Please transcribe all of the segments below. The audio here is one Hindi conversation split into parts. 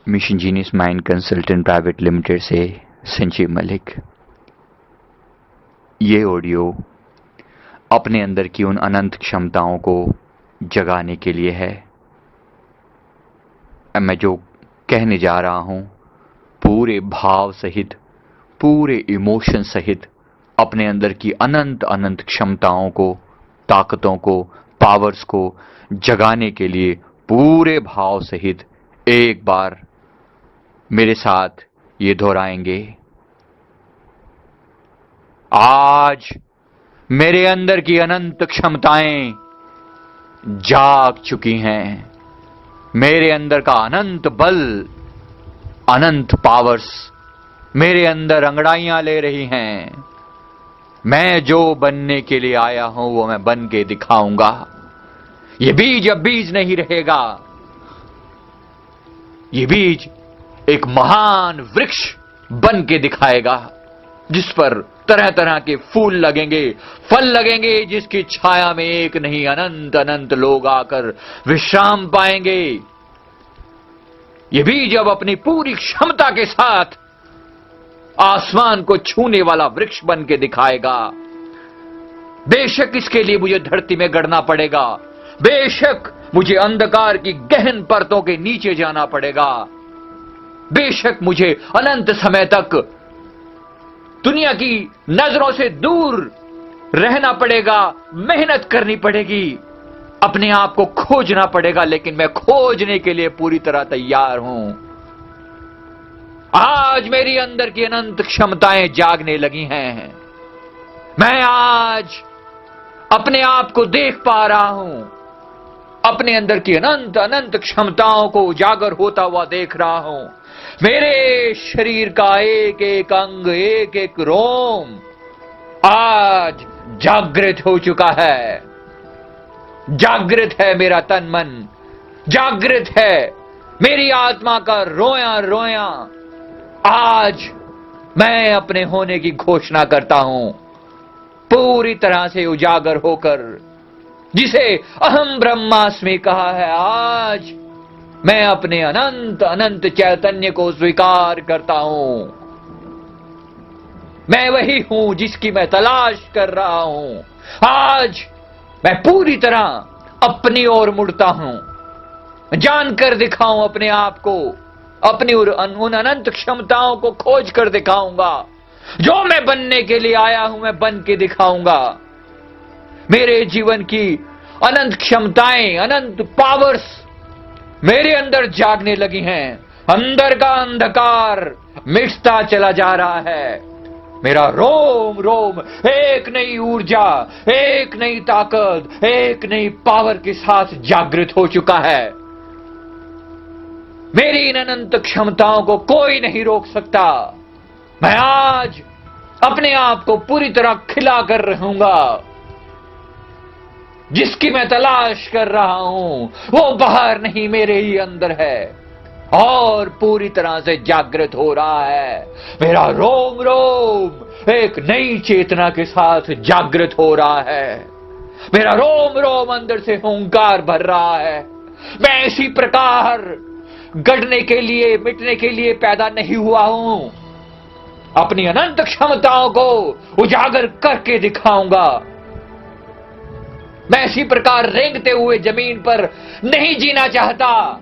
Mission genius mind consultant private limited से संजीव मलिक। ये ऑडियो अपने अंदर की उन अनंत क्षमताओं को जगाने के लिए है। मैं जो कहने जा रहा हूं पूरे भाव सहित, पूरे इमोशन सहित अपने अंदर की अनंत अनंत क्षमताओं को, ताकतों को, पावर्स को जगाने के लिए पूरे भाव सहित एक बार मेरे साथ ये दोहराएंगे। आज मेरे अंदर की अनंत क्षमताएं जाग चुकी हैं। मेरे अंदर का अनंत बल, अनंत पावर्स मेरे अंदर अंगड़ाइयां ले रही हैं। मैं जो बनने के लिए आया हूं वो मैं बन के दिखाऊंगा। ये बीज अब बीज नहीं रहेगा। ये बीज एक महान वृक्ष बन के दिखाएगा, जिस पर तरह तरह के फूल लगेंगे, फल लगेंगे, जिसकी छाया में एक नहीं अनंत अनंत लोग आकर विश्राम पाएंगे। ये बीज अब अपनी पूरी क्षमता के साथ आसमान को छूने वाला वृक्ष बन के दिखाएगा। बेशक इसके लिए मुझे धरती में गड़ना पड़ेगा, बेशक मुझे अंधकार की गहन परतों के नीचे जाना पड़ेगा, बेशक मुझे अनंत समय तक दुनिया की नजरों से दूर रहना पड़ेगा, मेहनत करनी पड़ेगी, अपने आप को खोजना पड़ेगा, लेकिन मैं खोजने के लिए पूरी तरह तैयार हूं। आज मेरी अंदर की अनंत क्षमताएं जागने लगी हैं। मैं आज अपने आप को देख पा रहा हूं, अपने अंदर की अनंत अनंत क्षमताओं को उजागर होता हुआ देख रहा हूं। मेरे शरीर का एक एक अंग, एक एक रोम आज जागृत हो चुका है। जागृत है मेरा तन मन, जागृत है मेरी आत्मा का रोया रोया। आज मैं अपने होने की घोषणा करता हूं, पूरी तरह से उजागर होकर, जिसे अहम ब्रह्मास्मि कहा है। आज मैं अपने अनंत अनंत चैतन्य को स्वीकार करता हूं। मैं वही हूं जिसकी मैं तलाश कर रहा हूं। आज मैं पूरी तरह अपनी ओर मुड़ता हूं, जानकर दिखाऊं अपने आप को, अपनी उन अनंत क्षमताओं को खोज कर दिखाऊंगा। जो मैं बनने के लिए आया हूं मैं बन के दिखाऊंगा। मेरे जीवन की अनंत क्षमताएं, अनंत पावर्स मेरे अंदर जागने लगी हैं। अंदर का अंधकार मिटता चला जा रहा है। मेरा रोम रोम एक नई ऊर्जा, एक नई ताकत, एक नई पावर के साथ जागृत हो चुका है। मेरी इन अनंत क्षमताओं को कोई नहीं रोक सकता। मैं आज अपने आप को पूरी तरह खिला कर रहूंगा। जिसकी मैं तलाश कर रहा हूं वो बाहर नहीं, मेरे ही अंदर है और पूरी तरह से जागृत हो रहा है। मेरा रोम रोम एक नई चेतना के साथ जागृत हो रहा है। मेरा रोम रोम अंदर से हुंकार भर रहा है। मैं इसी प्रकार गढ़ने के लिए, मिटने के लिए पैदा नहीं हुआ हूं। अपनी अनंत क्षमताओं को उजागर करके दिखाऊंगा। मैं इसी प्रकार रेंगते हुए जमीन पर नहीं जीना चाहता।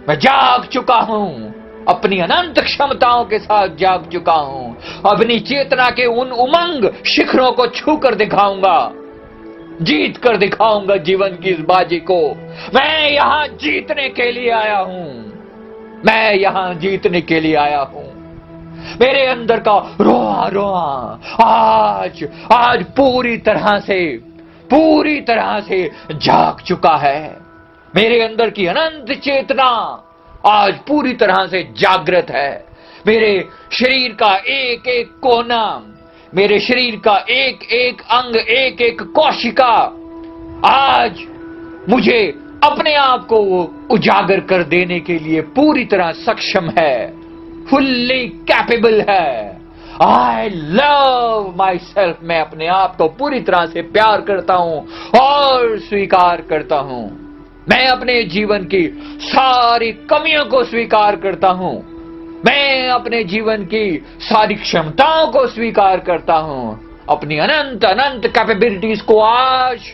मैं जाग चुका हूं, अपनी अनंत क्षमताओं के साथ जाग चुका हूं। अपनी चेतना के उन उमंग शिखरों को छू कर दिखाऊंगा, जीत कर दिखाऊंगा जीवन की इस बाजी को। मैं यहां जीतने के लिए आया हूं। मैं यहां जीतने के लिए आया हूं। मेरे अंदर का रोआ रोआ आज पूरी तरह से जाग चुका है। मेरे अंदर की अनंत चेतना आज पूरी तरह से जागृत है। मेरे शरीर का एक एक कोना, मेरे शरीर का एक एक अंग, एक एक कोशिका आज मुझे अपने आप को उजागर कर देने के लिए पूरी तरह सक्षम है, फुल्ली कैपेबल है। I love my self. मैं अपने आप को पूरी तरह से प्यार करता हूं और स्वीकार करता हूं। मैं अपने जीवन की सारी कमियों को स्वीकार करता हूं। मैं अपने जीवन की सारी क्षमताओं को स्वीकार करता हूं। अपनी अनंत अनंत कैपेबिलिटीज को आज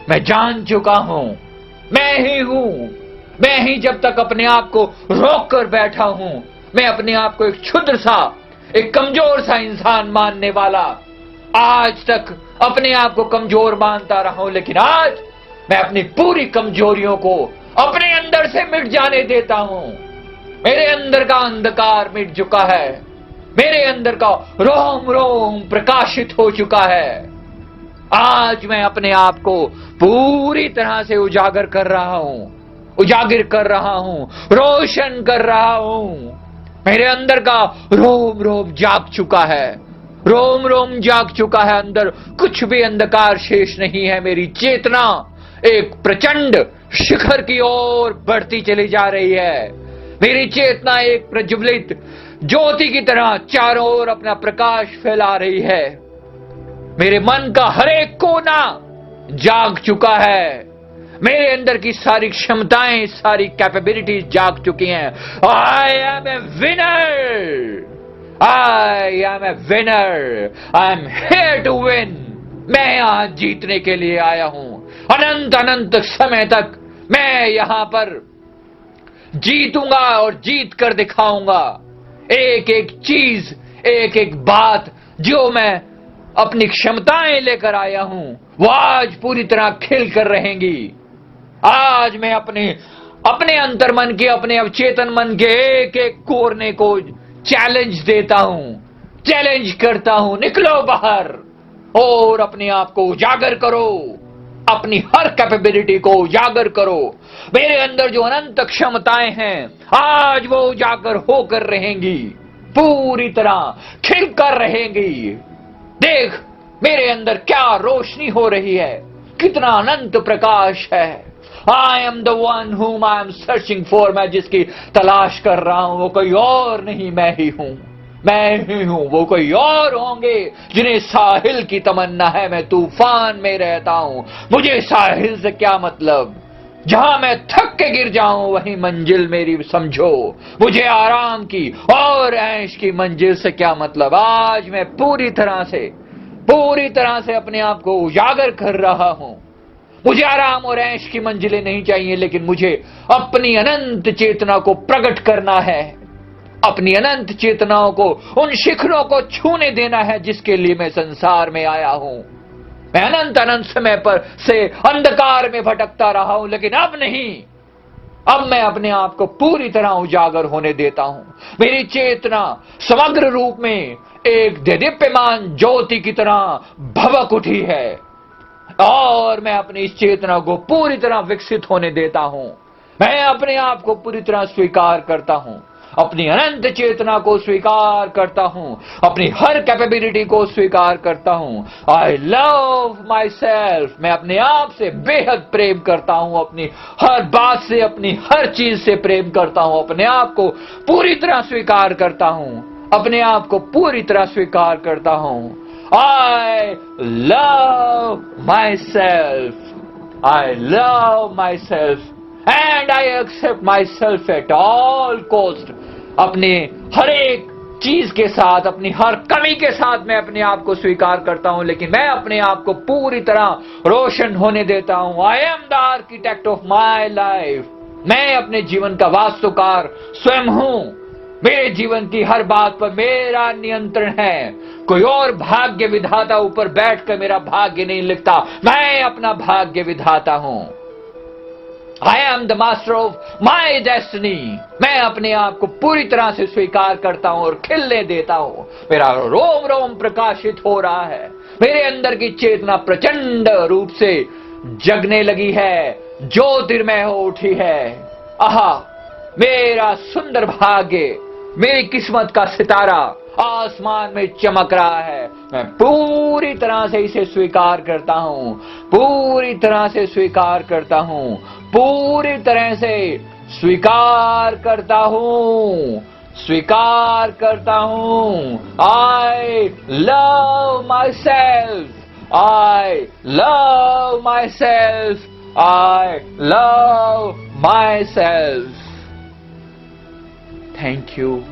मैं जान चुका हूं। मैं ही हूं। मैं ही जब तक अपने आप को रोक कर बैठा हूं, मैं अपने आप को एक क्षुद्र सा, एक कमजोर सा इंसान मानने वाला आज तक अपने आप को कमजोर मानता रहा हूं, लेकिन आज मैं अपनी पूरी कमजोरियों को अपने अंदर से मिट जाने देता हूं। मेरे अंदर का अंधकार मिट चुका है। मेरे अंदर का रोम रोम प्रकाशित हो चुका है। आज मैं अपने आप को पूरी तरह से उजागर कर रहा हूं, उजागर कर रहा हूं, रोशन कर रहा हूं। मेरे अंदर का रोम रोम जाग चुका है। रोम रोम जाग चुका है। अंदर कुछ भी अंधकार शेष नहीं है। मेरी चेतना एक प्रचंड शिखर की ओर बढ़ती चली जा रही है। मेरी चेतना एक प्रज्वलित ज्योति की तरह चारों ओर अपना प्रकाश फैला रही है। मेरे मन का हर एक कोना जाग चुका है। मेरे अंदर की सारी क्षमताएं, सारी कैपेबिलिटीज जाग चुकी हैं। I am a winner. I am a winner. I am here to win. मैं यहां जीतने के लिए आया हूं। अनंत अनंत समय तक मैं यहां पर जीतूंगा और जीत कर दिखाऊंगा। एक एक चीज, एक एक बात जो मैं अपनी क्षमताएं लेकर आया हूं, वो आज पूरी तरह खिल कर रहेंगी। आज मैं अपने अंतर्मन के, अपने अवचेतन मन के एक एक कोरने को चैलेंज देता हूं, चैलेंज करता हूं। निकलो बाहर और अपने आप को उजागर करो। अपनी हर कैपेबिलिटी को उजागर करो। मेरे अंदर जो अनंत क्षमताएं हैं, आज वो उजागर होकर रहेंगी, पूरी तरह खिलकर रहेंगी। देख मेरे अंदर क्या रोशनी हो रही है, कितना अनंत प्रकाश है। I am the one whom I am searching for। मैं जिसकी तलाश कर रहा हूं वो कोई और नहीं, मैं ही हूं। मैं ही हूं। वो कोई और होंगे जिन्हें साहिल की तमन्ना है। मैं तूफान में रहता हूं। मुझे साहिल से क्या मतलब। जहां मैं थक के गिर जाऊं वही मंजिल मेरी समझो। मुझे आराम की और ऐश की मंजिल से क्या मतलब। आज मैं पूरी तरह से अपने आप को उजागर कर रहा हूं। मुझे आराम और ऐश की मंजिलें नहीं चाहिए, लेकिन मुझे अपनी अनंत चेतना को प्रकट करना है। अपनी अनंत चेतनाओं को, उन शिखरों को छूने देना है जिसके लिए मैं संसार में आया हूं। मैं अनंत अनंत समय पर से अंधकार में भटकता रहा हूं, लेकिन अब नहीं। अब मैं अपने आप को पूरी तरह उजागर होने देता हूं। मेरी चेतना समग्र रूप में एक दीप्यमान ज्योति की तरह भभक उठी है और मैं अपनी इस चेतना को पूरी तरह विकसित होने देता हूं। मैं अपने आप को पूरी तरह स्वीकार करता हूं। अपनी अनंत चेतना को स्वीकार करता हूं। अपनी हर कैपेबिलिटी को स्वीकार करता हूं। I love my self. मैं अपने आप से बेहद प्रेम करता हूं। अपनी हर बात से, अपनी हर चीज से प्रेम करता हूं। अपने आप को पूरी तरह स्वीकार करता हूं। अपने आप को पूरी तरह स्वीकार करता हूं। I love myself. I love myself and I accept myself at all cost. अपने हर एक चीज के साथ, अपनी हर कमी के साथ मैं अपने आप को स्वीकार करता हूं, लेकिन मैं अपने आप को पूरी तरह रोशन होने देता हूं। I am the architect of my life. मैं अपने जीवन का वास्तुकार स्वयं हूं। मेरे जीवन की हर बात पर मेरा नियंत्रण है। कोई और भाग्य विधाता ऊपर बैठकर मेरा भाग्य नहीं लिखता। मैं अपना भाग्य विधाता हूं। I am the master of my destiny. मैं अपने आप को पूरी तरह से स्वीकार करता हूं और खिलने देता हूं। मेरा रोम रोम प्रकाशित हो रहा है। मेरे अंदर की चेतना प्रचंड रूप से जगने लगी है, ज्योतिर्मय हो उठी है। आहा, मेरा सुंदर भाग्य, मेरी किस्मत का सितारा आसमान में चमक रहा है। मैं पूरी तरह से इसे स्वीकार करता हूं। पूरी तरह से स्वीकार करता हूं। पूरी तरह से स्वीकार करता हूं। स्वीकार करता हूं। I love my self. I love myself. I love myself. Thank you.